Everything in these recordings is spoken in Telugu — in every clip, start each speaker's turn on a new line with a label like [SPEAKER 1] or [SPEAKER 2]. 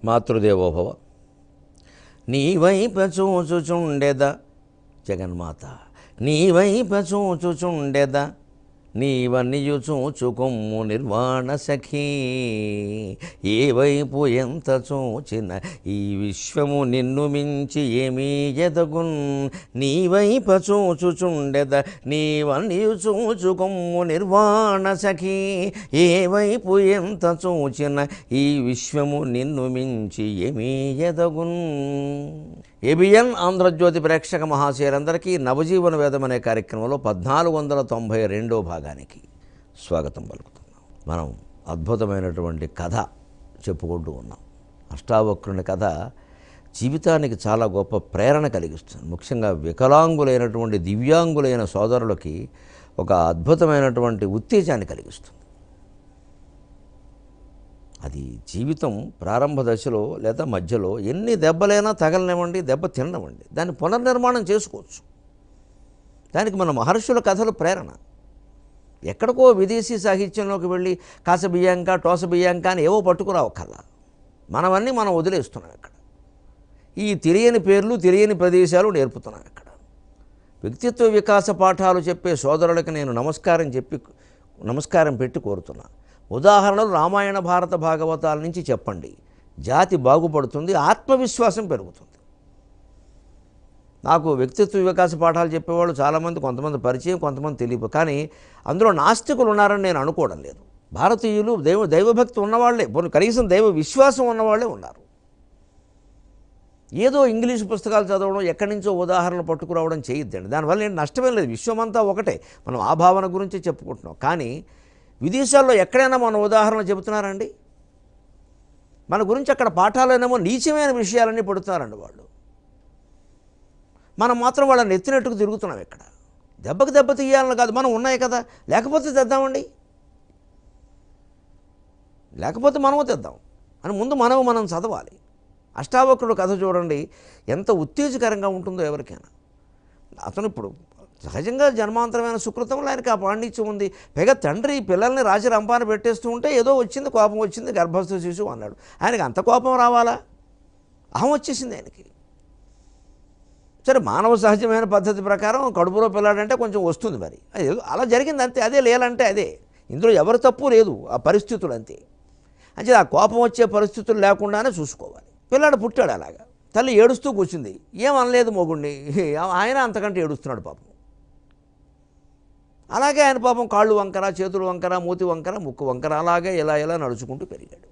[SPEAKER 1] మాతృదేవోభవ. నీ వైప చూచుచుండెద జగన్మాత, నీ వైప చూచుచుండెద, నీవన్నీయు చూచుకొమ్ము నిర్వాణ సఖీ. ఏ వైపు ఎంత చూచిన ఈ విశ్వము నిన్ను మించి ఏమీ ఎదగున్. నీ వైప చూచుచుండెద, నీవన్నీయు చూచుకొమ్ము నిర్వాణ సఖీ. ఏ వైపు ఎంత చూచిన ఈ విశ్వము నిన్ను మించి ఏమీ ఎదగున్. ఏబిఎన్ ఆంధ్రజ్యోతి ప్రేక్షక మహాశయులందరికీ నవజీవన వేదం అనే కార్యక్రమంలో 1492వ భాగానికి స్వాగతం పలుకుతున్నాం. మనం అద్భుతమైనటువంటి కథ చెప్పుకుంటూ ఉన్నాం. అష్టావక్రుని కథ జీవితానికి చాలా గొప్ప ప్రేరణ కలిగిస్తుంది. ముఖ్యంగా వికలాంగులైనటువంటి దివ్యాంగులైన సోదరులకి ఒక అద్భుతమైనటువంటి ఉత్తేజాన్ని కలిగిస్తుంది. అది జీవితం ప్రారంభ దశలో లేదా మధ్యలో ఎన్ని దెబ్బలైనా తగలనివ్వండి, దెబ్బ తిననివ్వండి, దాన్ని పునర్నిర్మాణం చేసుకోవచ్చు. దానికి మన మహర్షుల కథలు ప్రేరణ. ఎక్కడికో విదేశీ సాహిత్యంలోకి వెళ్ళి కాసబియ్యాంక టోసబియ్యాంక అని ఏవో పట్టుకురావక్కర్లా. మనవన్నీ మనం వదిలేస్తున్నాం ఇక్కడ. ఈ తెలియని పేర్లు తెలియని ప్రదేశాలు నేర్పుతున్నాం ఇక్కడ. వ్యక్తిత్వ వికాస పాఠాలు చెప్పే సోదరులకు నేను నమస్కారం పెట్టి కోరుతున్నా. ఉదాహరణలు రామాయణ భారత భాగవతాల నుంచి చెప్పండి. జాతి బాగుపడుతుంది, ఆత్మవిశ్వాసం పెరుగుతుంది. నాకు వ్యక్తిత్వ వికాస పాఠాలు చెప్పేవాళ్ళు చాలామంది, కొంతమంది పరిచయం, కొంతమంది తెలియదు. కానీ అందులో నాస్తికులు ఉన్నారని నేను అనుకోవడం లేదు. భారతీయులు దైవభక్తి ఉన్నవాళ్లే, కనీసం దైవ విశ్వాసం ఉన్నవాళ్లే ఉన్నారు. ఏదో ఇంగ్లీషు పుస్తకాలు చదవడం, ఎక్కడి నుంచో ఉదాహరణలు పట్టుకురావడం చేయొద్దండి. దానివల్ల ఏంటి నష్టమేం లేదు. విశ్వమంతా ఒకటే. మనం ఆ భావన గురించి చెప్పుకుంటున్నాం. కానీ విదేశాల్లో ఎక్కడైనా మన ఉదాహరణలు చెబుతున్నారండి? మన గురించి అక్కడ పాఠాలనేమో నీచమైన విషయాలన్నీ పడుతున్నారండి వాళ్ళు. మనం మాత్రం వాళ్ళని ఎత్తినట్టుకు తిరుగుతున్నాం. ఇక్కడ దెబ్బకి దెబ్బ తీయాలని కాదు, మనం ఉన్నాయి కదా, లేకపోతే తెద్దామండి, లేకపోతే మనము తెద్దాం అని ముందు మనం చదవాలి. అష్టావక్రుడు కథ చూడండి, ఎంత ఉత్తేజకరంగా ఉంటుందో ఎవరికైనా. అతను ఇప్పుడు సహజంగా జన్మాంతరమైన సుకృతంలో ఆయనకి ఆ పాండిత్యం ఉంది. పైగా తండ్రి పిల్లల్ని రాజరంపాన పెట్టేస్తూ ఉంటే ఏదో వచ్చింది, కోపం వచ్చింది, గర్భస్థ శిశువు అన్నాడు. ఆయనకి అంత కోపం రావాలా? అహం వచ్చేసింది ఆయనకి. సరే, మానవ సహజమైన పద్ధతి ప్రకారం కడుపులో పిల్లాడంటే కొంచెం వస్తుంది, మరి అలా జరిగింది అంతే. అదే లేలంటే అదే. ఇందులో ఎవరి తప్పు లేదు, ఆ పరిస్థితులు అంతే. అంటే ఆ కోపం వచ్చే పరిస్థితులు లేకుండానే చూసుకోవాలి. పిల్లాడు పుట్టాడు, అలాగా తల్లి ఏడుస్తూ కూర్చుంది, ఏమనలేదు మొగుడిని, ఆయన అంతకంటే ఏడుస్తున్నాడు పాపం. అలాగే ఆయన పాపం కాళ్ళు వంకర, చేతులు వంకర, మూతి వంకర, ముక్కు వంకర, అలాగే ఇలా నడుచుకుంటూ పెరిగాడు.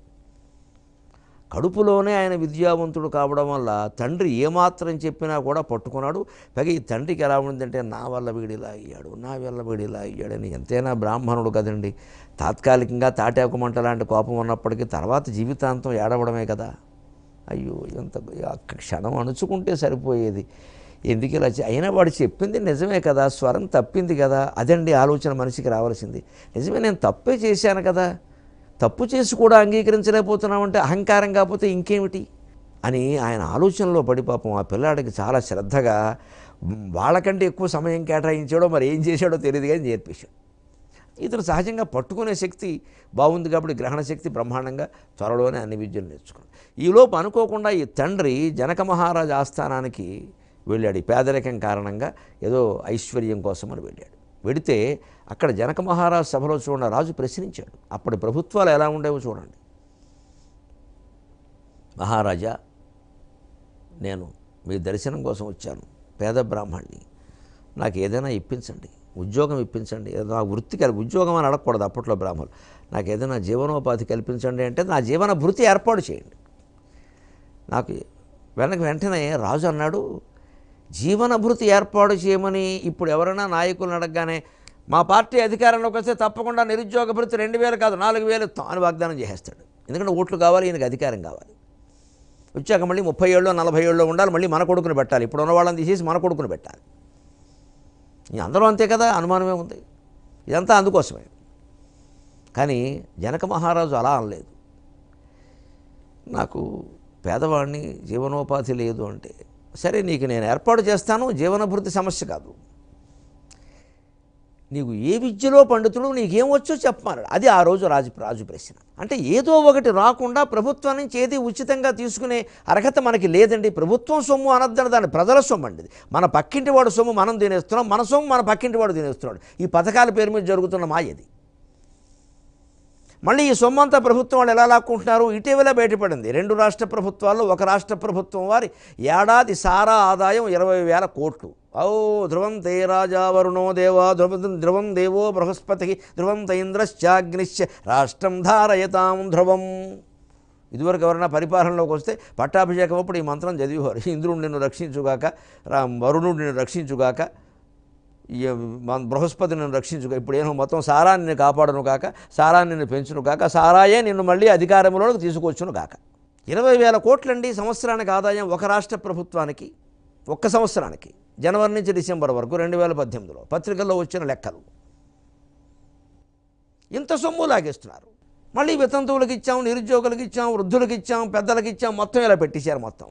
[SPEAKER 1] కడుపులోనే ఆయన విద్యావంతుడు కావడం వల్ల తండ్రి ఏమాత్రం చెప్పినా కూడా పట్టుకున్నాడు. పైగా ఈ తండ్రికి ఎలా ఉందంటే, నా వల్ల వీడిలా అయ్యాడని. ఎంతైనా బ్రాహ్మణుడు కదండి. తాత్కాలికంగా తాటాకుమంట లాంటి కోపం ఉన్నప్పటికీ తర్వాత జీవితాంతం ఏడవడమే కదా. అయ్యో, ఎంత క్షణం అణుచుకుంటే సరిపోయేది, ఎందుకు ఇలా అయినా వాడు చెప్పింది నిజమే కదా, స్వరం తప్పింది కదా, అదండి ఆలోచన మనిషికి రావాల్సింది. నిజమే, నేను తప్పే చేశాను కదా, తప్పు చేసి కూడా అంగీకరించలేకపోతున్నామంటే అహంకారం కాకపోతే ఇంకేమిటి అని ఆయన ఆలోచనలో పడి పాపం ఆ పిల్లాడికి చాలా శ్రద్ధగా వాళ్ళకంటే ఎక్కువ సమయం కేటాయించాడో మరి ఏం చేశాడో తెలియదు కానీ నేర్పించాడు. ఇతను సహజంగా పట్టుకునే శక్తి బాగుంది కాబట్టి గ్రహణ శక్తి బ్రహ్మాండంగా త్వరలోనే అన్ని విద్యలు నేర్చుకున్నాడు. ఈలోపు అనుకోకుండా ఈ తండ్రి జనక మహారాజు ఆస్థానానికి వెళ్ళాడు. ఈ పేదరికం కారణంగా ఏదో ఐశ్వర్యం కోసం అని వెళ్ళాడు. వెడితే అక్కడ జనక మహారాజు సభలో చూడండి, రాజు ప్రశ్నించాడు. అప్పటి ప్రభుత్వాలు ఎలా ఉండేవో చూడండి. మహారాజా, నేను మీ దర్శనం కోసం వచ్చాను, పేద బ్రాహ్మణ్ణి, నాకు ఏదైనా ఇప్పించండి, ఉద్యోగం ఇప్పించండి. నా వృత్తి ఉద్యోగం అని అడగకూడదు అప్పట్లో బ్రాహ్మణులు. నాకు ఏదైనా జీవనోపాధి కల్పించండి అంటే నా జీవన భృతి ఏర్పాటు చేయండి. నాకు వెంటనే రాజు అన్నాడు, జీవనభృతి ఏర్పాటు చేయమని ఇప్పుడు ఎవరైనా నాయకులను అడగగానే మా పార్టీ అధికారంలోకి వస్తే తప్పకుండా నిరుద్యోగ భృతి 2,000 కాదు 4,000 ఇస్తాం అని వాగ్దానం చేసేస్తాడు. ఎందుకంటే ఓట్లు కావాలి, ఈయనకు అధికారం కావాలి. వచ్చాక మళ్ళీ 30 ఏళ్ళు 40 ఏళ్ళు ఉండాలి, మళ్ళీ మన కొడుకుని పెట్టాలి. ఇప్పుడు ఉన్న వాళ్ళని తీసేసి మన కొడుకుని పెట్టాలి. అందరూ అంతే కదా, అనుమానమే ఉంది. ఇదంతా అందుకోసమే. కానీ జనక మహారాజు అలా అనలేదు. నాకు పేదవాడిని, జీవనోపాధి లేదు అంటే, సరే నీకు నేను ఏర్పాటు చేస్తాను, జీవనభృతి సమస్య కాదు, నీకు ఏ విద్యలో పండితుడు, నీకేమొచ్చో చెప్పమన్నాడు. అది ఆ రోజు రాజు ప్రశ్న. అంటే ఏదో ఒకటి రాకుండా ప్రభుత్వం నుంచి ఏది ఉచితంగా తీసుకునే అర్హత మనకి లేదండి. ప్రభుత్వం సొమ్ము అనద్దని, దాని ప్రజల సొమ్ము అండి. మన పక్కింటి వాడు సొమ్ము మనం తినేస్తున్నాం, మన సొమ్ము మన పక్కింటి వాడు తినేస్తున్నాడు. ఈ పథకాల పేరు మీద జరుగుతున్న మాయది. మళ్ళీ ఈ సొమ్మంతా ప్రభుత్వం వాళ్ళు ఎలా లాక్కుంటున్నారు? ఇటీవల బయటపడింది. 2 రాష్ట్ర ప్రభుత్వాల్లో ఒక రాష్ట్ర ప్రభుత్వం వారి ఏడాది సారా ఆదాయం 20,000 కోట్లు. ధ్రువం తే రాజా వరుణో దేవా ధ్రువం దేవో బృహస్పతి ధ్రువం తైంద్రశ్చాగ్నిశ్చ రాష్ట్రం ధారయతాం ధ్రువం. ఇదివరకు ఎవరైనా పరిపాలనలోకి వస్తే పట్టాభిషేకం అప్పుడు ఈ మంత్రం చదివేవారు. ఇంద్రుడు నిన్ను రక్షించుగాక, వరుణుడు నిన్ను రక్షించుగాక, బృహస్పతి నిన్ను రక్షించుగా. ఇప్పుడు ఏమో మొత్తం సారాన్ని నిన్ను కాపాడును కాక, సారాన్ని నిన్ను పెంచును కాక, సారాయే నిన్ను మళ్ళీ అధికారంలోకి తీసుకొచ్చును కాక. 20,000 కోట్లండి సంవత్సరానికి ఆదాయం ఒక రాష్ట్ర ప్రభుత్వానికి. ఒక్క సంవత్సరానికి జనవరి నుంచి డిసెంబర్ వరకు 2018లో పత్రికల్లో వచ్చిన లెక్కలు. ఇంత సొమ్ము లాగేస్తున్నారు. మళ్ళీ వితంతువులకు ఇచ్చాం, నిరుద్యోగులకు ఇచ్చాం, వృద్ధులకు ఇచ్చాం, పెద్దలకు ఇచ్చాం, మొత్తం ఇలా పెట్టేశారు. మొత్తం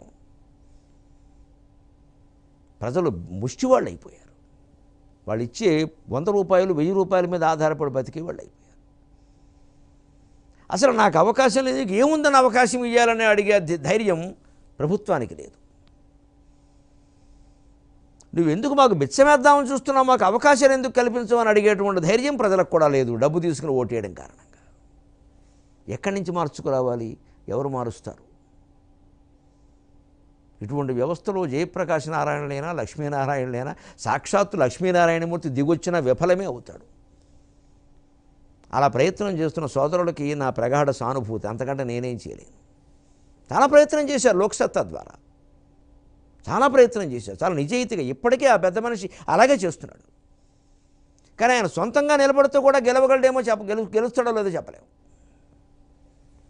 [SPEAKER 1] ప్రజలు ముష్టివాళ్ళు అయిపోయారు. వాళ్ళు ఇచ్చే 100 రూపాయలు 1000 రూపాయల మీద ఆధారపడి బతికే వాళ్ళు అయిపోయారు. అసలు నాకు అవకాశం లేదు, ఏముందని అవకాశం ఇవ్వాలని అడిగే ధైర్యం ప్రభుత్వానికి లేదు. నువ్వు ఎందుకు మాకు బిచ్చమేద్దామని చూస్తున్నావు, మాకు అవకాశాలు ఎందుకు కల్పించమని అడిగేటువంటి ధైర్యం ప్రజలకు కూడా లేదు. డబ్బు తీసుకుని ఓటేయడం కారణంగా. ఎక్కడి నుంచి మార్చుకురావాలి? ఎవరు మారుస్తారు? ఇటువంటి వ్యవస్థలో జయప్రకాశ్ నారాయణలైనా లక్ష్మీనారాయణలైనా సాక్షాత్తు లక్ష్మీనారాయణమూర్తి దిగొచ్చినా విఫలమే అవుతాడు. అలా ప్రయత్నం చేస్తున్న సోదరులకి నా ప్రగాఢ సానుభూతి. అంతకంటే నేనేం చేయలేను. చాలా ప్రయత్నం చేశారు లోక్సత్తా ద్వారా, చాలా ప్రయత్నం చేశారు, చాలా నిజాయితీగా. ఇప్పటికే ఆ పెద్ద మనిషి అలాగే చేస్తున్నాడు. కానీ ఆయన సొంతంగా నిలబడితే కూడా గెలవగలడేమో గెలుస్తాడో లేదో చెప్పలేము.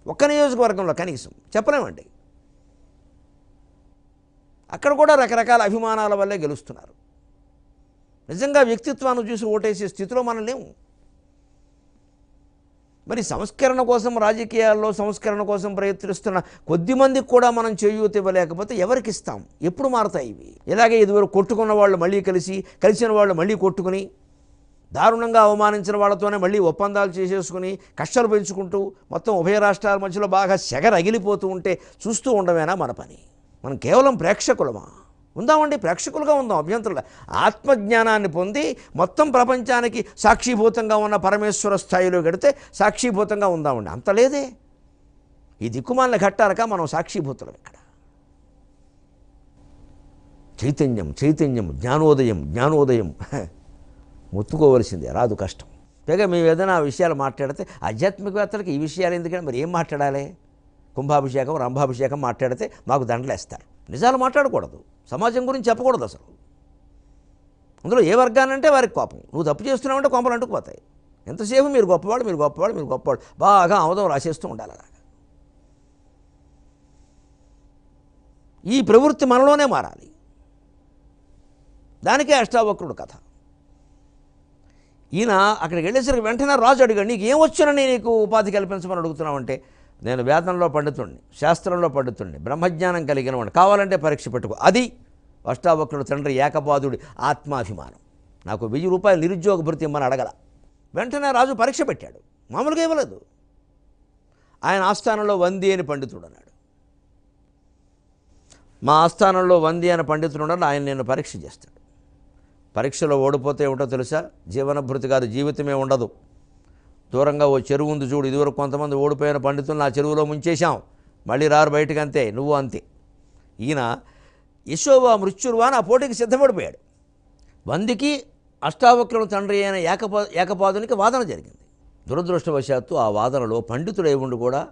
[SPEAKER 1] ఒక్క నియోజకవర్గంలో కనీసం చెప్పలేమండి. అక్కడ కూడా రకరకాల అభిమానాల వల్లే గెలుస్తున్నారు. నిజంగా వ్యక్తిత్వాన్ని చూసి ఓటేసే స్థితిలో మనం లేము. మరి సంస్కరణ కోసం, రాజకీయాల్లో సంస్కరణ కోసం ప్రయత్నిస్తున్న కొద్దిమందికి కూడా మనం చేయూత ఇవ్వలేకపోతే ఎవరికి ఇస్తాం? ఎప్పుడు మారతాయి ఇవి? ఇలాగే ఇదివరకు కొట్టుకున్న వాళ్ళు మళ్ళీ కలిసిన వాళ్ళు మళ్ళీ కొట్టుకుని, దారుణంగా అవమానించిన వాళ్ళతోనే మళ్ళీ ఒప్పందాలు చేసేసుకుని కష్టాలు పెంచుకుంటూ మొత్తం ఉభయ రాష్ట్రాల మధ్యలో బాగా సెగ రగిలిపోతూ ఉంటే చూస్తూ ఉండమేనా మన పని? మనం కేవలం ప్రేక్షకులమా? ఉందామండి, ప్రేక్షకులుగా ఉందాం, అభ్యంతరుల. ఆత్మజ్ఞానాన్ని పొంది మొత్తం ప్రపంచానికి సాక్షిభూతంగా ఉన్న పరమేశ్వర స్థాయిలో గడితే సాక్షిభూతంగా ఉందామండి. అంత లేదే. ఈ దిక్కుమాలిన ఘట్టాలక మనం సాక్షిభూతులం. ఇక్కడ చైతన్యం చైతన్యం జ్ఞానోదయం జ్ఞానోదయం ముత్తుకోవలసిందే, రాదు కష్టం. పైగా మేము ఏదైనా ఆ విషయాలు మాట్లాడితే ఆధ్యాత్మికవేత్తలకి ఈ విషయాలు ఎందుకంటే మరి ఏం మాట్లాడాలి? కుంభాభిషేకం రంభాభిషేకం మాట్లాడితే మాకు దండలేస్తారు. నిజాలు మాట్లాడకూడదు, సమాజం గురించి చెప్పకూడదు అసలు. అందులో ఏ వర్గానంటే వారికి కోపం. నువ్వు తప్పు చేస్తున్నావంటే కోపలు అంటుకుపోతాయి. ఎంతసేపు మీరు గొప్పవాళ్ళు మీరు గొప్పవాళ్ళు మీరు గొప్పవాళ్ళు బాగా ఆమోదం రాసేస్తూ ఉండాలి. అలాగా ఈ ప్రవృత్తి మనలోనే మారాలి. దానికే అష్టావక్రుడు కథ. ఈయన అక్కడికి వెళ్ళేసరికి వెంటనే రాజు అడిగాడు, నీకు ఏమొచ్చునని నీకు ఉపాధి కల్పించమని అడుగుతున్నావంటే, నేను వేదంలో పండితుడిని, శాస్త్రంలో పండితుడిని, బ్రహ్మజ్ఞానం కలిగిన వాడిని, కావాలంటే పరీక్ష పెట్టుకో. అది అష్టావక్రుడు తండ్రి ఏకపాదుడి ఆత్మాభిమానం. నాకు 1000 రూపాయలు నిరుద్యోగ భృతి ఇమ్మని అడగల. వెంటనే రాజు పరీక్ష పెట్టాడు, మామూలుగా ఇవ్వలేదు. ఆయన ఆస్థానంలో వంది అని పండితుడు అన్నాడు. మా ఆస్థానంలో వంది అని పండితుడు ఉన్నాడు, ఆయన నేను పరీక్ష చేస్తాడు. పరీక్షలో ఓడిపోతే ఏమిటో తెలుసా? జీవనభృతి కాదు, జీవితమే ఉండదు. దూరంగా ఓ చెరువు ఉంది చూడు, ఇదివరకు కొంతమంది ఓడిపోయిన పండితులు నా చెరువులో ముంచేశాం, మళ్ళీ రారు బయటకు, అంతే నువ్వు అంతే. ఈయన యశోవా మృత్యుర్వా ఆ పోటీకి సిద్ధపడిపోయాడు. వందికి అష్టావక్రుల తండ్రి అయిన ఏకపాదునికి వాదన జరిగింది. దురదృష్టవశాత్తు ఆ వాదనలో పండితుడై ఉండి కూడా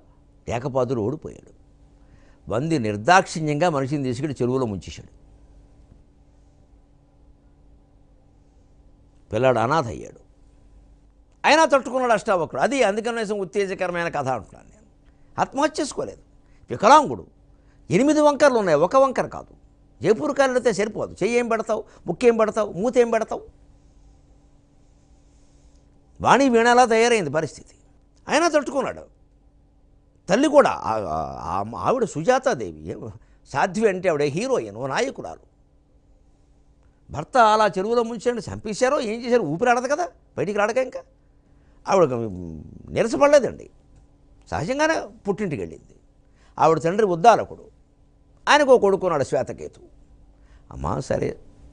[SPEAKER 1] ఏకపాదుడు ఓడిపోయాడు. వంది నిర్దాక్షిణ్యంగా మనిషిని తీసుకెళ్ళి చెరువులో ముంచేశాడు. పిల్లాడు అనాథ అయ్యాడు. అయినా తట్టుకున్నాడు అష్టావక్రుడు. అది అందుకనేసం ఉత్తేజకరమైన కథ అంటున్నాను నేను. ఆత్మహత్య చేసుకోలేదు, వికలాంగుడు. 8 వంకర్లు ఉన్నాయి, ఒక వంకర కాదు. జైపూర్ కాలితే సరిపోదు. చెయ్యి ఏం పెడతావు, ముక్కేం పెడతావు, మూతేం పెడతావు? వాణి వీణలా తయారైంది పరిస్థితి. అయినా తట్టుకున్నాడు. తల్లి కూడా ఆవిడ సుజాతాదేవి, సాధ్వి అంటే ఆవిడ హీరోయిన్, ఓ నాయకురాలు. భర్త అలా చెరువులో ముంచండి, చంపేశారో ఏం చేశారు, ఊపిరి ఆడదు కదా, బయటికి రాడక ఇంకా. ఆవిడ నిరసపడలేదండి, సహజంగానే పుట్టింటికి వెళ్ళింది. ఆవిడ తండ్రి ఉద్దాలకుడు, ఆయనకు కొడుకున్నాడు శ్వేతకేతు. అమ్మా సరే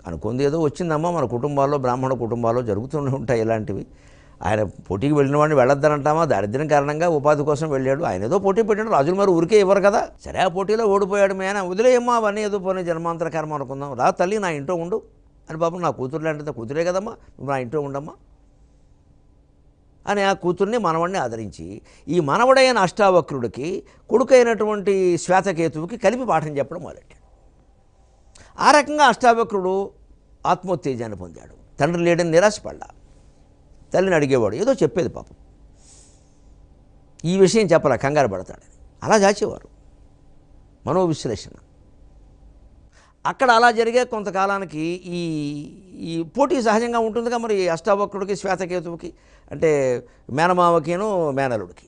[SPEAKER 1] అనుకుంది, ఏదో వచ్చిందమ్మా, మన కుటుంబాల్లో బ్రాహ్మణ కుటుంబాల్లో జరుగుతూనే ఉంటాయి ఇలాంటివి. ఆయన పోటీకి వెళ్ళిన వాడిని వెళ్ళొద్దనంటామా, దారిద్ర్యం కారణంగా ఉపాధి కోసం వెళ్ళాడు, ఆయన ఏదో పోటీ పెట్టాడు, రాజులు మరి ఊరికే ఇవ్వరు కదా. సరే ఆ పోటీలో ఓడిపోయాడు, మేన వదిలేయమ్మా అవన్నీ, ఏదో పోనీ జన్మాంతర కర్మ అనుకుందాం, రా తల్లి నా ఇంట్లో ఉండు అని. పాపం నా కూతురు లాంటిది, కూతురే కదమ్మా, నువ్వు నా ఇంట్లో ఉండమ్మా అని ఆ కూతుర్ని మనవడిని ఆదరించి, ఈ మనవడైన అష్టావక్రుడికి కొడుకైనటువంటి శ్వేతకేతువుకి కలిపి పాఠం చెప్పడం మొదలెట్టాడు. ఆ రకంగా అష్టావక్రుడు ఆత్మోత్తేజాన్ని పొందాడు. తండ్రి లేడని నిరాశపడ్డా, తల్లిని అడిగేవాడు, ఏదో చెప్పేది పాపం, ఈ విషయం చెప్పాల కంగారు పడతాడని. అలా దాచేవారు మనోవిశ్లేషణ. అక్కడ అలా జరిగే కొంతకాలానికి ఈ పోటీ సహజంగా ఉంటుందిగా మరి అష్టావక్రుడికి శ్వేతకేతువుకి, అంటే మేనమావకిను మేనలుడికి.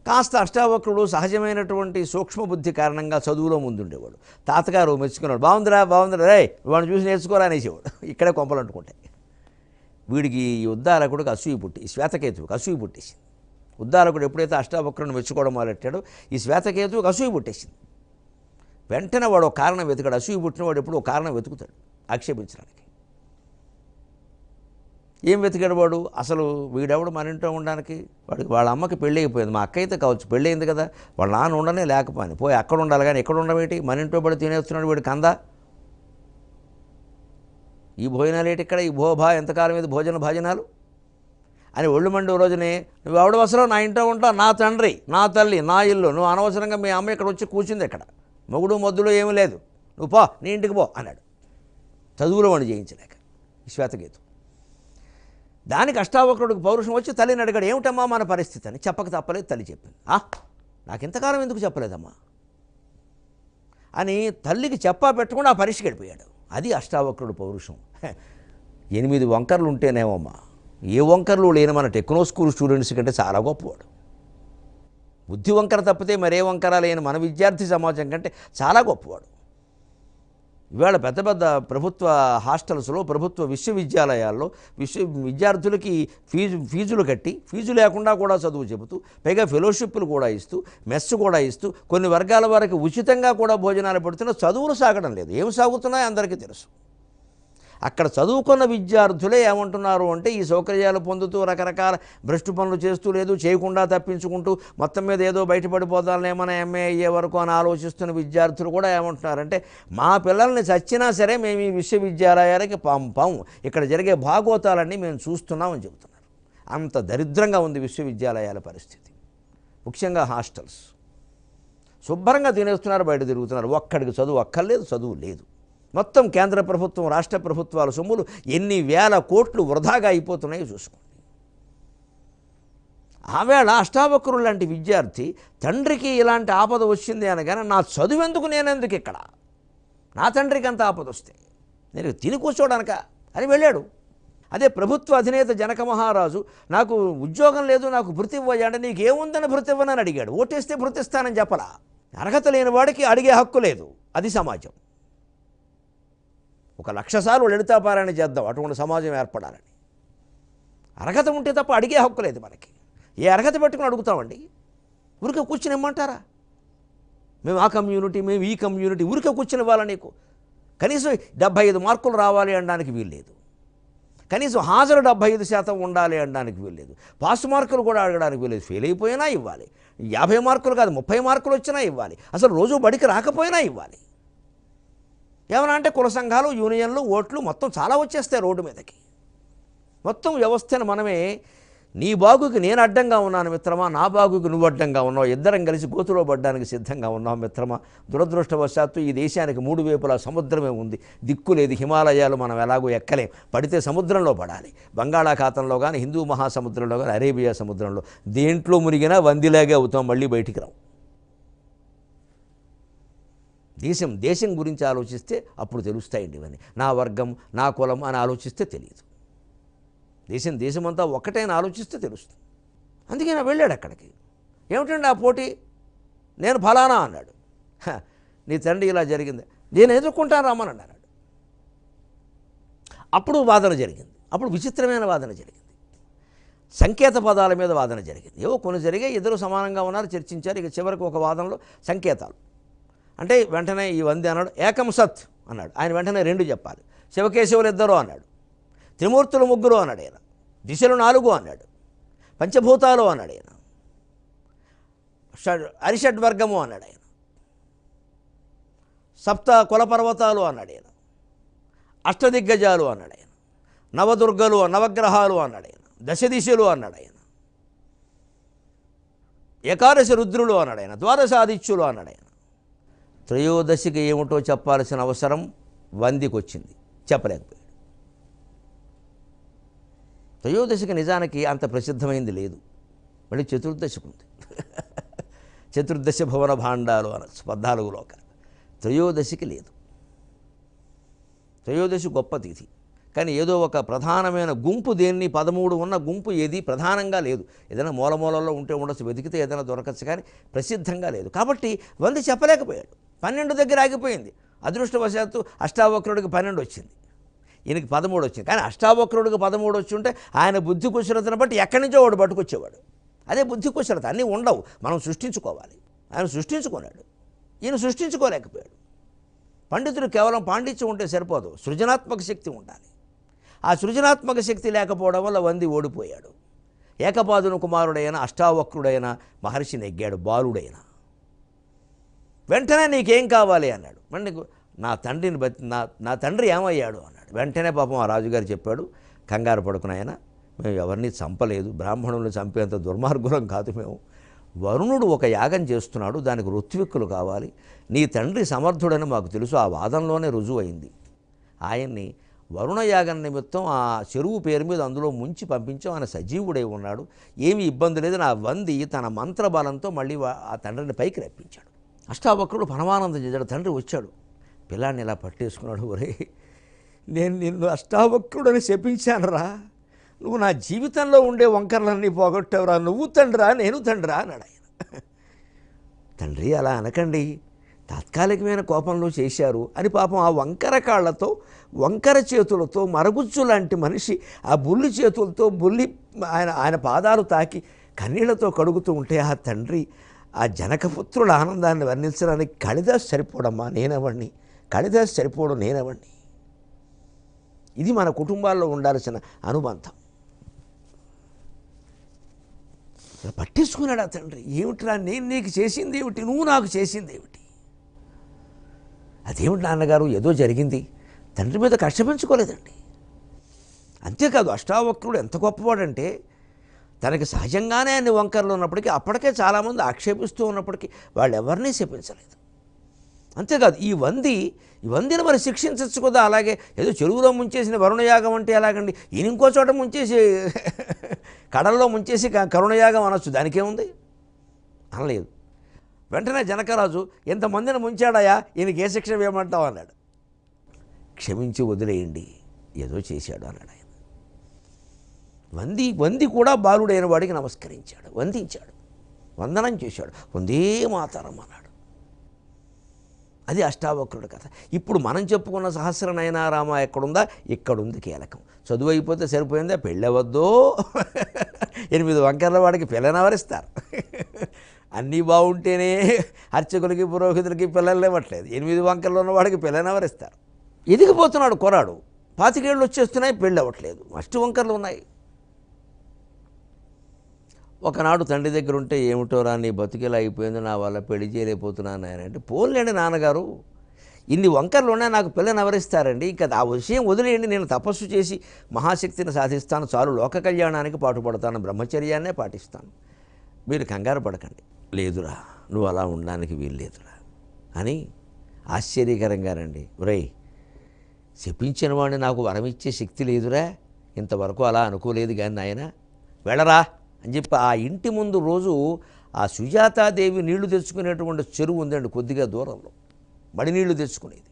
[SPEAKER 1] కాస్త అష్టావక్రుడు సహజమైనటువంటి సూక్ష్మబుద్ధి కారణంగా చదువులో ముందుండేవాడు. తాతగారు మెచ్చుకున్నాడు, బాగుందిరా బాగుందిరా రే వాడిని చూసి నేర్చుకోరా అనేసేవాడు. ఇక్కడే కొంపలు అంటుకుంటాయి. వీడికి ఈ ఉద్దాలకుడికి అసూయ పుట్టి, ఈ శ్వేతకేతువుకి అసూయ పుట్టేసింది. ఉద్దాలకుడు ఎప్పుడైతే అష్టావక్రుడిని మెచ్చుకోవడం మొదలెట్టాడో ఈ శ్వేతకేతువుకి అసూయ పుట్టేసింది. వెంటనే వాడు ఒక కారణం వెతుకాడు. అసూయ పుట్టినవాడు ఎప్పుడు ఒక కారణం వెతుకుతాడు ఆక్షేపించడానికి. ఏం వెతికాడు వాడు, అసలు వీడెవడు మన ఇంట్లో ఉండడానికి, వాడికి వాళ్ళ అమ్మకి పెళ్ళి అయిపోయింది, మా అక్క అయితే కావచ్చు పెళ్ళి అయింది కదా, వాళ్ళ నాన్న ఉండనే లేకపోయింది, పోయి అక్కడ ఉండాలి కానీ ఎక్కడ ఉండవేటి, మన ఇంట్లో పడి తినేస్తున్నాడు వీడు కందా, ఈ భోజనాలు ఏంటి ఇక్కడ, ఈ భోభా ఎంతకాలం ఇది భోజన భాజనాలు అని ఒళ్ళు మండి రోజునే, నువ్వు ఎవడు అవసరం నా ఇంట్లో ఉంటావు, నా తండ్రి నా తల్లి నా ఇల్లు, నువ్వు అనవసరంగా మీ అమ్మ ఇక్కడ వచ్చి కూర్చుంది, ఇక్కడ మొగుడు మొద్దులు ఏమీ లేదు, నువ్వు పో నీ ఇంటికి పో అన్నాడు. చదువులో వాడిని చేయించలేక ఈ శ్వేతకేతు. దానికి అష్టావక్రుడికి పౌరుషం వచ్చి తల్లిని అడిగాడు, ఏమిటమ్మా మన పరిస్థితి అని. చెప్పక తప్పలేదు, తల్లి చెప్పింది. నాకు ఇంతకాలం ఎందుకు చెప్పలేదమ్మా అని తల్లికి చెప్పా పెట్టకుండా ఆ పరీక్షకి వెళ్ళిపోయాడు. అది అష్టావక్రుడు పౌరుషం. 8 వంకర్లు ఉంటేనేమమ్మా, ఏ వంకర్లు లేని మన టెక్నో స్కూల్ స్టూడెంట్స్ కంటే చాలా గొప్పవాడు. బుద్ధి వంకర తప్పితే మరే వంకర లేని మన విద్యార్థి సమాజం కంటే చాలా గొప్పవాడు. ఇవాళ పెద్ద పెద్ద ప్రభుత్వ హాస్టల్స్లో, ప్రభుత్వ విశ్వవిద్యాలయాల్లో విద్యార్థులకి ఫీజులు కట్టి, ఫీజు లేకుండా కూడా చదువు చెబుతూ, పైగా ఫెలోషిప్లు కూడా ఇస్తూ, మెస్ కూడా ఇస్తూ, కొన్ని వర్గాల వారికి ఉచితంగా కూడా భోజనాలు పెడుతున్న చదువులు సాగడం లేదు. ఏమి సాగుతున్నాయో అందరికీ తెలుసు. అక్కడ చదువుకున్న విద్యార్థులే ఏమంటున్నారు అంటే, ఈ సౌకర్యాలు పొందుతూ రకరకాల భ్రష్టు పనులు చేస్తూ, లేదు చేయకుండా తప్పించుకుంటూ, మొత్తం మీద ఏదో బయటపడిపోదాలని ఏమైనా ఎంఏ అయ్యే వరకు అని ఆలోచిస్తున్న విద్యార్థులు కూడా ఏమంటున్నారంటే, మా పిల్లల్ని చచ్చినా సరే మేము ఈ విశ్వవిద్యాలయాలకి పంపం, ఇక్కడ జరిగే భాగోతాలన్నీ మేము చూస్తున్నామని చెబుతున్నారు. అంత దరిద్రంగా ఉంది విశ్వవిద్యాలయాల పరిస్థితి, ముఖ్యంగా హాస్టల్స్. శుభ్రంగా తినేస్తున్నారు, బయట తిరుగుతున్నారు, ఒక్కడికి చదువు అక్కర్లేదు, చదువు లేదు. మొత్తం కేంద్ర ప్రభుత్వం, రాష్ట్ర ప్రభుత్వాల సొమ్ములు ఎన్ని వేల కోట్లు వృధాగా అయిపోతున్నాయో చూసుకోండి. ఆవేళ అష్టావక్రుడు లాంటి విద్యార్థి తండ్రికి ఇలాంటి ఆపద వచ్చింది అనగానే, నా చదువెందుకు నేనెందుకు ఇక్కడ, నా తండ్రికి అంత ఆపద వస్తే నేను తిని కూర్చోడానిక అని వెళ్ళాడు. అదే ప్రభుత్వ అధినేత జనక మహారాజు, నాకు ఉద్యోగం లేదు, నాకు భృతి ఇవ్వయంటే, నీకు ఏముందని భృతి ఇవ్వనని అడిగాడు. ఓటేస్తే భృతి ఇస్తానని చెప్పలా. అర్హత లేని వాడికి అడిగే హక్కు లేదు. అది సమాజం. 1,00,000 సార్లు లలితాపారాయణ చేద్దాం అటువంటి సమాజం ఏర్పడాలని. అర్హత ఉంటే తప్ప అడిగే హక్కు లేదు మనకి. ఏ అర్హత పెట్టుకుని అడుగుతామండి? ఊరికే కూర్చుని ఇమ్మంటారా? మేము ఆ కమ్యూనిటీ, మేము ఈ కమ్యూనిటీ, ఊరికే కూర్చుని ఇవ్వాలా నీకు? కనీసం 75 మార్కులు రావాలి అనడానికి వీల్లేదు. కనీసం హాజరు 75% ఉండాలి అనడానికి వీల్లేదు. పాస్ మార్కులు కూడా అడగడానికి వీల్లేదు. ఫెయిల్ అయిపోయినా ఇవ్వాలి. 50 మార్కులు కాదు, 30 మార్కులు వచ్చినా ఇవ్వాలి. అసలు రోజు బడికి రాకపోయినా ఇవ్వాలి. ఏమన్నా అంటే కుల సంఘాలు, యూనియన్లు, ఓట్లు మొత్తం చాలా వచ్చేస్తాయి రోడ్డు మీదకి. మొత్తం వ్యవస్థను మనమే, నీ బాగుకి నేను అడ్డంగా ఉన్నాను మిత్రమా, నా బాగుకి నువ్వు అడ్డంగా ఉన్నావు, ఇద్దరం కలిసి గోతులో పడ్డానికి సిద్ధంగా ఉన్నావు మిత్రమా. దురదృష్టవశాత్తు ఈ దేశానికి 3 వైపులా సముద్రమే ఉంది, దిక్కు లేదు. హిమాలయాలు మనం ఎలాగో ఎక్కలేం, పడితే సముద్రంలో పడాలి. బంగాళాఖాతంలో కానీ, హిందూ మహాసముద్రంలో కానీ, అరేబియా సముద్రంలో, దేంట్లో మునిగినా వందిలాగే అవుతాం, మళ్ళీ బయటికి రావు. దేశం గురించి ఆలోచిస్తే అప్పుడు తెలుస్తాయండి ఇవన్నీ. నా వర్గం, నా కులం అని ఆలోచిస్తే తెలియదు. దేశమంతా ఒక్కటైనా ఆలోచిస్తే తెలుస్తుంది. అందుకే నా వెళ్ళాడు అక్కడికి. ఏమిటండి ఆ పోటీ? నేను ఫలానా అన్నాడు. నీ తండ్రి ఇలా జరిగింది, నేను ఎదుర్కొంటాను రమ్మని అన్నాడు. అప్పుడు వాదన జరిగింది. అప్పుడు విచిత్రమైన వాదన జరిగింది. సంకేత పదాల మీద వాదన జరిగింది. ఏవో కొన్ని జరిగాయి, ఇద్దరు సమానంగా ఉన్నారు, చర్చించారు. ఇక చివరికి ఒక వాదనలో సంకేతాలు అంటే వెంటనే ఈ వంది అన్నాడు ఏకం సత్ అన్నాడు. ఆయన వెంటనే 2 చెప్పాలి. శివకేశవులు 2 అన్నాడు. త్రిమూర్తులు 3 అన్నాడు ఆయన. దిశలు 4 అన్నాడు. పంచభూతాలు అన్నాడు ఆయన. అరిషడ్వర్గము అన్నాడు ఆయన. సప్త కులపర్వతాలు అన్నాడు ఆయన. అష్టదిగ్గజాలు అన్నాడు ఆయన. నవదుర్గలు, నవగ్రహాలు అన్నాడు ఆయన. దశదిశలు అన్నాడు ఆయన. ఏకాదశి రుద్రులు అన్నాడు ఆయన. ద్వాదశ ఆదిత్యులు అన్నాడు ఆయన. త్రయోదశికి ఏమిటో చెప్పాల్సిన అవసరం వందికి వచ్చింది, చెప్పలేకపోయాడు. త్రయోదశికి నిజానికి అంత ప్రసిద్ధమైంది లేదు, మళ్ళీ చతుర్దశికి ఉంది. చతుర్దశ భవన భాండాలు అనొచ్చు 14లో. త్రయోదశికి లేదు. త్రయోదశి గొప్ప తిథి, కానీ ఏదో ఒక ప్రధానమైన గుంపు దేన్ని 13 ఉన్న గుంపు ఏది ప్రధానంగా లేదు. ఏదైనా మూలమూలలో ఉంటే ఉండొచ్చు, వెతికితే ఏదైనా దొరకచ్చు, కానీ ప్రసిద్ధంగా లేదు. కాబట్టి వంది చెప్పలేకపోయాడు. 12 దగ్గర ఆగిపోయింది. అదృష్టవశాత్తు అష్టావక్రుడికి 12 వచ్చింది, ఈయనకి 13 వచ్చింది. కానీ అష్టావక్రుడికి 13 వచ్చి ఉంటే ఆయన బుద్ధి కుశలతను బట్టి ఎక్కడి నుంచో వాడు పట్టుకొచ్చేవాడు. అదే బుద్ధి కుశలత. అన్నీ ఉండవు, మనం సృష్టించుకోవాలి. ఆయన సృష్టించుకున్నాడు, ఈయన సృష్టించుకోలేకపోయాడు. పండితుడు కేవలం పాండిత్యం ఉంటే సరిపోదు, సృజనాత్మక శక్తి ఉండాలి. ఆ సృజనాత్మక శక్తి లేకపోవడం వల్ల వంది ఓడిపోయాడు. ఏకపాదుని కుమారుడైన అష్టావక్రుడైన మహర్షి నెగ్గాడు, బాలుడైన. వెంటనే నీకేం కావాలి అన్నాడు. మరి నా తండ్రిని బతి నా తండ్రి ఏమయ్యాడు అన్నాడు. వెంటనే పాపం ఆ రాజుగారు చెప్పాడు, కంగారు పడుకున్నాయన, మేము ఎవరిని చంపలేదు, బ్రాహ్మణుల్ని చంపేంత దుర్మార్గులం కాదు మేము. వరుణుడు ఒక యాగం చేస్తున్నాడు, దానికి ఋత్విక్కులు కావాలి. నీ తండ్రి సమర్థుడని మాకు తెలుసు, ఆ వాదంలోనే రుజువు అయింది. ఆయన్ని వరుణ యాగం నిమిత్తం ఆ చెరువు పేరు మీద అందులో ముంచి పంపించాం. ఆయన సజీవుడై ఉన్నాడు, ఏమీ ఇబ్బంది లేదు. నా వంది తన మంత్రబలంతో మళ్ళీ ఆ తండ్రిని పైకి రప్పించాడు. అష్టావక్రుడు పరమానందం చేశాడు. తండ్రి వచ్చాడు, పిల్లాన్ని ఇలా పట్టేసుకున్నాడు. ఒరే, నేను నిన్ను అష్టావక్రుడని శపించాను రా, నువ్వు నా జీవితంలో ఉండే వంకరలన్నీ పోగొట్టావురా, నువ్వు తండ్రా నేను తండ్రా అన్నాడు ఆయన. తండ్రి అలా అనకండి, తాత్కాలికమైన కోపంలో చేశారు అని పాపం ఆ వంకర కాళ్లతో వంకర చేతులతో మరగుజ్జు లాంటి మనిషి ఆ బుల్లి చేతులతో ఆయన పాదాలు తాకి కన్నీళ్లతో కడుగుతూ ఉంటే ఆ తండ్రి ఆ జనకపుత్రుల ఆనందాన్ని వర్ణించడానికి కాళిదాసు సరిపోడమ్మా నేనవ్వండి, కాళిదాసు సరిపోవడం నేనవ్వండి. ఇది మన కుటుంబాల్లో ఉండాల్సిన అనుబంధం. పట్టేసుకున్నాడు ఆ తండ్రి. ఏమిట్రా నేను నీకు చేసింది ఏమిటి, నువ్వు నాకు చేసింది ఏమిటి? అదేమిటి నాన్నగారు, ఏదో జరిగింది. తండ్రి మీద కక్ష పెంచుకోలేదండి. అంతేకాదు అష్టావక్రుడు ఎంత గొప్పవాడంటే తనకి సహజంగానే అన్ని వంకరలు ఉన్నప్పటికీ అప్పటికే చాలామంది ఆక్షేపిస్తూ ఉన్నప్పటికీ వాళ్ళు ఎవరినీ శపించలేదు. అంతేకాదు ఈ వందిని మరి శిక్షించచ్చు కదా. అలాగే ఏదో చెరువులో ముంచేసిన వరుణయాగం అంటే ఎలాగండి, ఈయన ఇంకో చోట ముంచేసి కడల్లో ముంచేసి కరుణయాగం అనొచ్చు, దానికేముంది అనలేదు. వెంటనే జనకరాజు ఎంతమందిని ముంచాడాయా, ఈయనకి ఏ శిక్ష వేయమంటావు అన్నాడు. క్షమించి వదిలేయండి, ఏదో చేశాడు అన్నాడు ఆయన. వంది కూడా బాలుడైన వాడికి నమస్కరించాడు, వందించాడు, వందనం చేశాడు, వందే మాతరం అన్నాడు. అది అష్టావక్రుడి కథ. ఇప్పుడు మనం చెప్పుకున్న సహస్రనయనారామ ఎక్కడుందా, ఇక్కడుంది కీలకం. చదువు అయిపోతే సరిపోయిందా, పెళ్ళవద్దో. 8 వంకర్ల వాడికి పిల్లనవరిస్తారు. అన్నీ బాగుంటేనే అర్చకులకి పురోహితులకి పిల్లలు ఇవ్వట్లేదు. 8 వంకర్లు ఉన్నవాడికి పిల్లనవరిస్తారు. ఎదిగిపోతున్నాడు కొరాడు, 25 ఏళ్ళు వచ్చేస్తున్నాయి, పెళ్ళి అవ్వట్లేదు, అష్టి వంకర్లు ఉన్నాయి. ఒకనాడు తండ్రి దగ్గర ఉంటే, ఏమిటోరా నీ బతుకిలా అయిపోయింది, నా వల్ల పెళ్లి చేయలేకపోతున్నాను ఆయన అంటే, పోన్లేండి నాన్నగారు, ఇన్ని వంకర్లు ఉన్నాయి, నాకు పిల్లని ఎవరిస్తారండి, ఇంకా ఆ విషయం వదిలేయండి, నేను తపస్సు చేసి మహాశక్తిని సాధిస్తాను, చాలు, లోక కళ్యాణానికి పాటుపడతాను, బ్రహ్మచర్యాన్నే పాటిస్తాను, మీరు కంగారు పడకండి. లేదురా, నువ్వు అలా ఉండడానికి వీల్లేదురా అని ఆశ్చర్యకరంగానండి. ఒరేయ్, శపించిన వాడిని నాకు వరమిచ్చే శక్తి లేదురా, ఇంతవరకు అలా అనుకోలేదు కానీ నాయన, వెళ్ళరా అని చెప్పి ఆ ఇంటి ముందు రోజు ఆ సుజాతాదేవి నీళ్లు తెచ్చుకునేటువంటి చెరువు ఉందండి, కొద్దిగా దూరంలో మడి నీళ్లు తెచ్చుకునేది.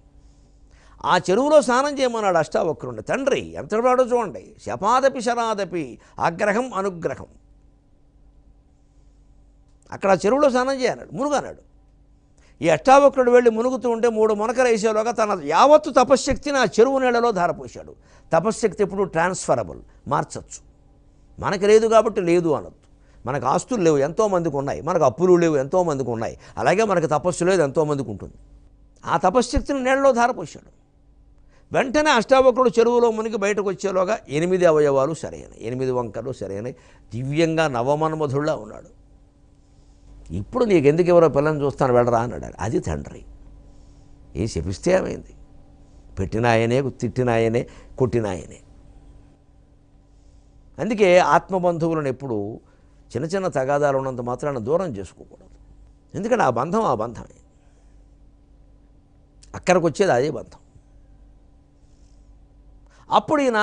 [SPEAKER 1] ఆ చెరువులో స్నానం చేయమన్నాడు అష్టావక్రుడిని. తండ్రి ఎంత వాడో చూడండి, శపాదపి శరాదపి ఆగ్రహం అనుగ్రహం. అక్కడ ఆ చెరువులో స్నానం చేయన్నాడు, మునుగన్నాడు. ఈ అష్టావక్రుడు వెళ్ళి మునుగుతూ ఉంటే 3 మునకలు వేసేలోగా తన యావత్తు తపశ్శక్తిని ఆ చెరువు నీళ్ళలో ధారపోశాడు. తపశ్శక్తి ఎప్పుడు ట్రాన్స్ఫరబుల్, మార్చచ్చు. మనకు లేదు కాబట్టి లేదు అనొద్దు. మనకు ఆస్తులు లేవు, ఎంతోమందికి ఉన్నాయి. మనకు అప్పులు లేవు, ఎంతోమందికి ఉన్నాయి. అలాగే మనకు తపస్సు లేదు, ఎంతోమందికి ఉంటుంది. ఆ తపశ్శక్తిని నీళ్ళలో ధారపోశాడు. వెంటనే అష్టావక్రుడు చెరువులో మునిగి బయటకు వచ్చేలోగా 8 అవయవాలు సరైనవి, 8 వంకలు సరైనవి. దివ్యంగా నవమన్మధుల్లా ఉన్నాడు. ఇప్పుడు నీకెందుకు ఎవరో పిల్లని చూస్తాను వెళ్ళరా అన్నాడు. అది తండ్రి. ఏ శపిస్తే ఏమైంది? పెట్టినాయనే, తిట్టినాయనే, కొట్టినాయనే. అందుకే ఆత్మబంధువులను ఎప్పుడు చిన్న చిన్న తగాదాలు ఉన్నంత మాత్రాన దూరం చేసుకోకూడదు. ఎందుకంటే ఆ బంధమే. అక్కడికి వచ్చేది అదే బంధం. అప్పుడు ఈయన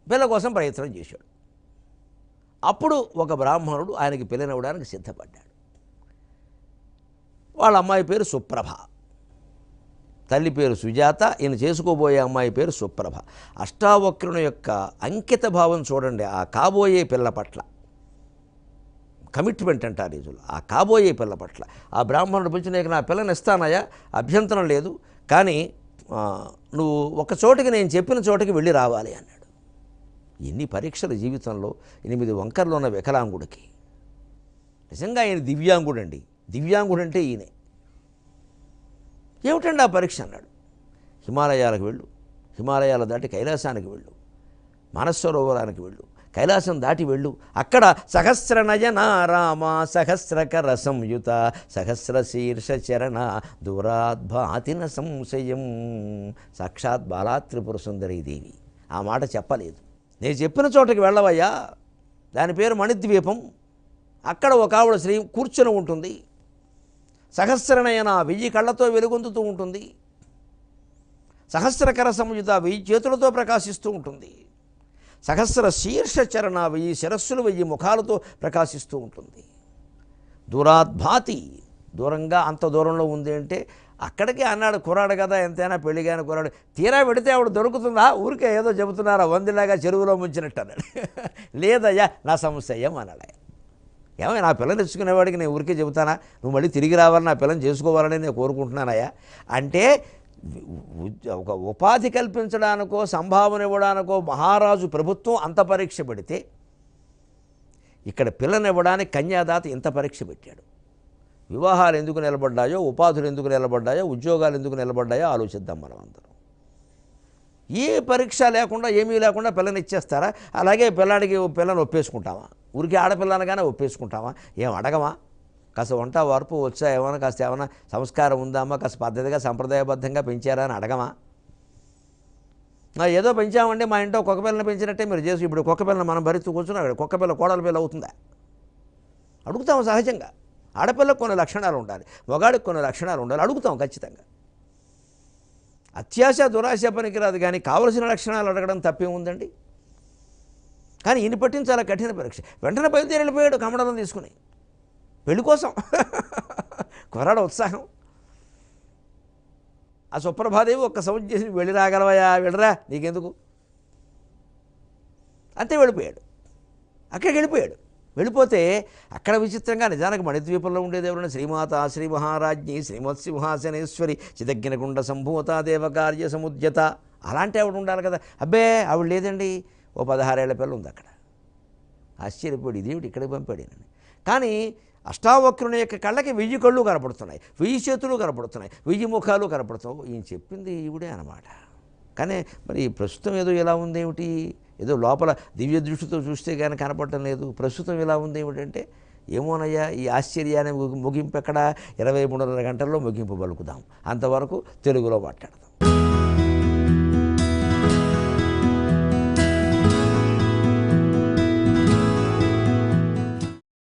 [SPEAKER 1] పిల్ల కోసం ప్రయత్నం చేశాడు. అప్పుడు ఒక బ్రాహ్మణుడు ఆయనకి పిల్లనివ్వడానికి సిద్ధపడ్డాడు. వాళ్ళ అమ్మాయి పేరు సుప్రభ, తల్లి పేరు సుజాత. ఈయన చేసుకోబోయే అమ్మాయి పేరు సుప్రభ. అష్టావక్రుని యొక్క అంకిత భావం చూడండి. ఆ కాబోయే పిల్ల పట్ల కమిట్మెంట్ అంటారు ఈజులు. ఆ కాబోయే పిల్ల పట్ల ఆ బ్రాహ్మణుడు పిలిచి, నీకు నా పిల్లని ఇస్తానయ్యా, అభ్యంతరం లేదు, కానీ నువ్వు ఒక చోటికి నేను చెప్పిన చోటికి వెళ్ళి రావాలి అన్నాడు. ఎన్ని పరీక్షలు జీవితంలో! 8 వంకర్లు ఉన్న వికలాంగుడికి నిజంగా ఆయన దివ్యాంగుడండి. దివ్యాంగుడు అంటే ఈయనే. ఏమిటండి ఆ పరీక్ష అన్నాడు. హిమాలయాలకు వెళ్ళు, హిమాలయాల దాటి కైలాసానికి వెళ్ళు, మానసరోవరానికి వెళ్ళు, కైలాసం దాటి వెళ్ళు. అక్కడ సహస్రనయన రామ సహస్రకర సంయుత సహస్రశీర్ష చరణ దూరాద్భాతిన సంశయం. సాక్షాత్ బాలాత్రిపుర సుందరీదేవి ఆ మాట చెప్పలేదు. నేను చెప్పిన చోటకి వెళ్ళవయ్యా, దాని పేరు మణిద్వీపం. అక్కడ ఒక ఆవిడ శ్రీ కూర్చొని ఉంటుంది. సహస్రనయన 1000 కళ్ళతో వెలుగొందుతూ ఉంటుంది. సహస్రకర సంయుత 1000 చేతులతో ప్రకాశిస్తూ ఉంటుంది. సహస్ర శీర్ష చరణ 1000 శిరస్సులు 1000 ముఖాలతో ప్రకాశిస్తూ ఉంటుంది. దూరాద్భాతి, దూరంగా, అంత దూరంలో ఉంది అంటే అక్కడికి అన్నాడు. కుర్రాడు కదా, ఎంతైనా పెళ్ళిగాని కుర్రాడు. తీరా పెడితే ఆవిడ దొరుకుతుందా? ఊరికే ఏదో చెబుతున్నారా, వందిలాగా చెరువులో ముంచినట్టు అన్నాడు. లేదయ్యా, నా సమస్య ఏమన్నాడు. ఏమో నా పిల్లని తెచ్చుకునేవాడికి నేను ఊరికే చెబుతానా? నువ్వు మళ్ళీ తిరిగి రావాలని, నా పిల్లని చేసుకోవాలని నేను కోరుకుంటున్నానయ్యా అంటే, ఒక ఉపాధి కల్పించడానికో సంభావన ఇవ్వడానికో మహారాజు ప్రభుత్వం అంత పరీక్ష పెడితే, ఇక్కడ పిల్లనివ్వడానికి కన్యాదాత ఇంత పరీక్ష పెట్టాడు. వివాహాలు ఎందుకు నిలబడ్డాయో, ఉపాధులు ఎందుకు నిలబడ్డాయో, ఉద్యోగాలు ఎందుకు నిలబడ్డాయో ఆలోచిద్దాం మనం అందరం. ఏ పరీక్ష లేకుండా, ఏమీ లేకుండా పిల్లని ఇచ్చేస్తారా? అలాగే పిల్లని ఒప్పేసుకుంటామా? ఊరికి ఆడపిల్లనగానే ఒప్పేసుకుంటామా? ఏం అడగమా? కాస్త వంట వార్పు వచ్చా, ఏమైనా కాస్త ఏమైనా సంస్కారం ఉందామా, కాస్త పద్ధతిగా సంప్రదాయబద్ధంగా పెంచారా అని అడగమా? ఏదో పెంచామంటే మా ఇంట్లో కుక్క పిల్లని పెంచినట్టే మీరు చేసి ఇప్పుడు కుక్క పిల్లని మనం భరిస్తూ కూర్చున్నాం. కుక్క పిల్ల కోడల పిల్ల అవుతుందా? అడుగుతాం సహజంగా. ఆడపిల్లకు కొన్ని లక్షణాలు ఉండాలి, మగాడికి కొన్ని లక్షణాలు ఉండాలి, అడుగుతాం ఖచ్చితంగా. అత్యాశ దురాశ పనికిరాదు, కానీ కావలసిన లక్షణాలు అడగడం తప్పే ఉందండి. కానీ ఈయన పట్టిన చాలా కఠిన పరీక్ష. వెంటనే బయలుదేరి వెళ్ళిపోయాడు కమడలం తీసుకుని పెళ్లి కోసం. కుర్రాడు ఉత్సాహం. ఆ సుప్రభాదేవి ఒక్క సౌండ్ చేసి, వెళ్ళి రాగలవయా, వెళ్ళరా, నీకెందుకు అంతే. వెళ్ళిపోయాడు. అక్కడికి వెళ్ళిపోయాడు. వెళ్ళిపోతే అక్కడ విచిత్రంగా నిజానికి మణిద్వీపంలో ఉండేది ఎవరైనా శ్రీమాత శ్రీ మహారాజ్ఞి శ్రీమత్సింహాసనేశ్వరి చిదగ్నికుండ సంభూత దేవకార్య సముద్యత అలాంటి ఆవిడ ఉండాలి కదా. అబ్బే ఆవిడ లేదండి, ఓ 16 ఏళ్ల పిల్ల ఉంది అక్కడ. ఆశ్చర్యపోయాడు, ఇదేమిటి ఇక్కడికి పంపాడేనని. కానీ అష్టావక్రుని యొక్క కళ్ళకి 1000 కళ్ళు కనపడుతున్నాయి, 1000 చేతులు కనపడుతున్నాయి, 1000 ముఖాలు కనపడుతున్నాయి. ఈయన చెప్పింది ఈవిడే అన్నమాట. కానీ మరి ప్రస్తుతం ఏదో ఇలా ఉందేమిటి, ఏదో లోపల దివ్య దృష్టితో చూస్తే కానీ కనపడటం లేదు. ప్రస్తుతం ఇలా ఉంది ఏమిటంటే, ఏమోనయ్యా ఈ ఆశ్చర్యాన్ని ముగింపు ఎక్కడ, 23:30 గంటల్లో ముగింపు పలుకుదాం. అంతవరకు తెలుగులో మాట్లాడదాం.